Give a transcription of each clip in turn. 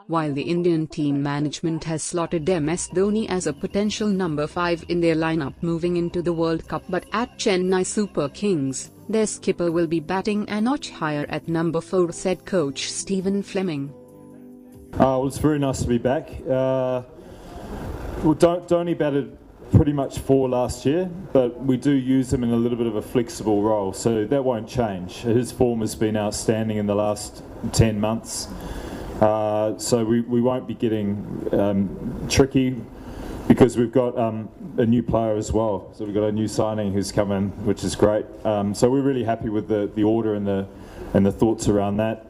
While the Indian team management has slotted MS Dhoni as a potential number 5 in their lineup moving into the World Cup, but at Chennai Super Kings, their skipper will be batting a notch higher at number 4, said coach Stephen Fleming. Well, it's very nice to be back. Dhoni batted pretty much 4 last year, but we do use him in a little bit of a flexible role, so that won't change. His form has been outstanding in the last 10 months. So we won't be getting tricky because we've got a new player as well. So we've got a new signing who's come in, which is great. So we're really happy with the order and the thoughts around that.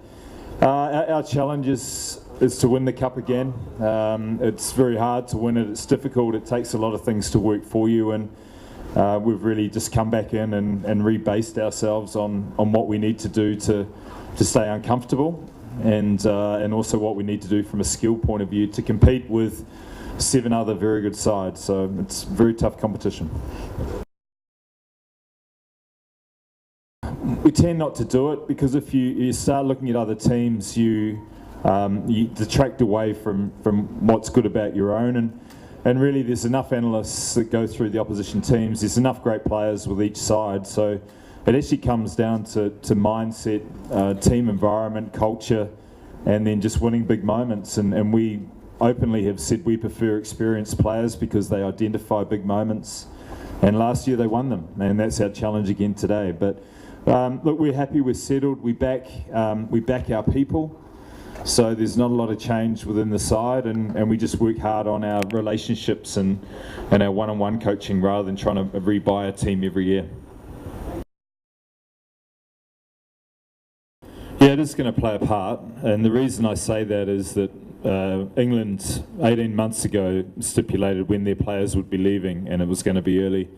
Our challenge is to win the cup again. It's very hard to win it. It's difficult. It takes a lot of things to work for you, and we've really just come back in and rebased ourselves on what we need to do to stay uncomfortable. And also what we need to do from a skill point of view to compete with 7 other very good sides. So it's very tough competition. We tend not to do it because if you start looking at other teams, you detract away from what's good about your own. And really there's enough analysts that go through the opposition teams. There's enough great players with each side. So it actually comes down to mindset, team environment, culture, and then just winning big moments. And we openly have said we prefer experienced players because they identify big moments. And last year they won them, and that's our challenge again today. But look, we're happy, we're settled, we back our people. So there's not a lot of change within the side, and we just work hard on our relationships and our one-on-one coaching rather than trying to rebuy a team every year. Yeah, it is going to play a part, and the reason I say that is that England 18 months ago stipulated when their players would be leaving, and it was going to be early.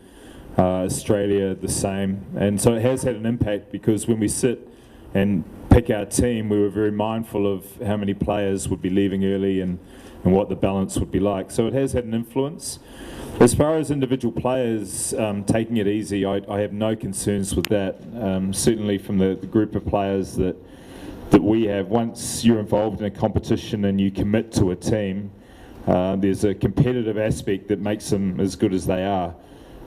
Australia the same, and so it has had an impact because when we sit and pick our team, we were very mindful of how many players would be leaving early and what the balance would be like. So it has had an influence. As far as individual players taking it easy, I have no concerns with that. Certainly from the group of players that we have, once you're involved in a competition and you commit to a team, there's a competitive aspect that makes them as good as they are,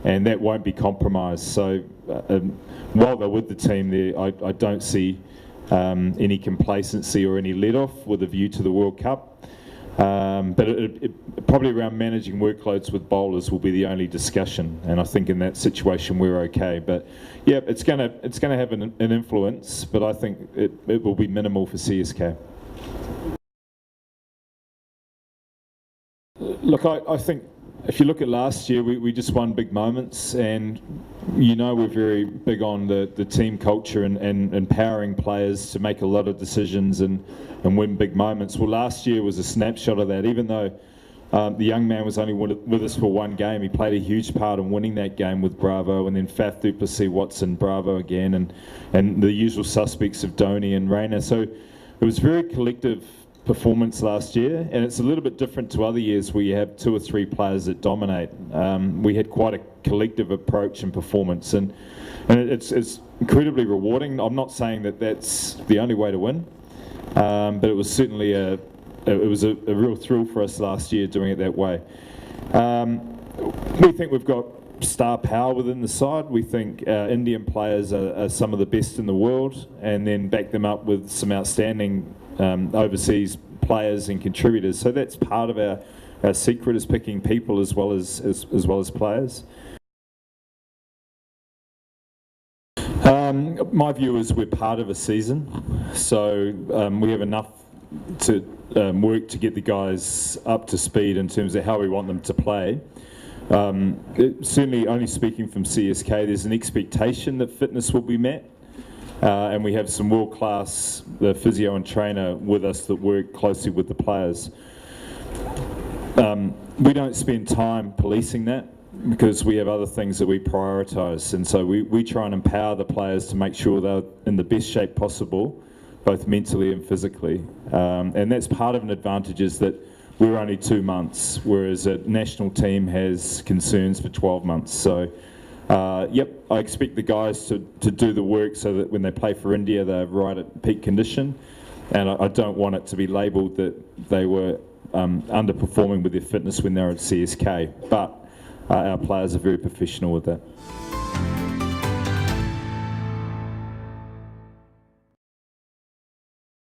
and that won't be compromised. So while they're with the team there, I don't see any complacency or any let-off with a view to the World Cup. But it probably around managing workloads with bowlers will be the only discussion, and I think in that situation we're okay. But yeah, it's going to have an influence, but I think it will be minimal for CSK. Look, I think if you look at last year, we just won big moments, and we're very big on the team culture and empowering players to make a lot of decisions and win big moments. Well, last year was a snapshot of that. Even though the young man was only with us for 1 game, he played a huge part in winning that game with Bravo, and then Faf du Plessis, Watson, Bravo again, and the usual suspects of Dhoni and Rayner. So it was very collective performance last year, and it's a little bit different to other years where you have 2 or 3 players that dominate. We had quite a collective approach and performance, and it's incredibly rewarding. I'm not saying that that's the only way to win, but it was certainly a real thrill for us last year doing it that way. We think we've got star power within the side. We think Indian players are some of the best in the world, and then back them up with some outstanding overseas players and contributors. So that's part of our secret, is picking people as well as players. My view is we're part of a season, so we have enough to work to get the guys up to speed in terms of how we want them to play. Certainly, only speaking from CSK, there's an expectation that fitness will be met. And we have some world-class physio and trainer with us that work closely with the players. We don't spend time policing that because we have other things that we prioritise, and so we try and empower the players to make sure they're in the best shape possible, both mentally and physically. And that's part of an advantage, is that we're only 2 months, whereas a national team has concerns for 12 months. So Yep, I expect the guys to do the work so that when they play for India, they're right at peak condition. And I don't want it to be labelled that they were underperforming with their fitness when they were at CSK. But our players are very professional with that.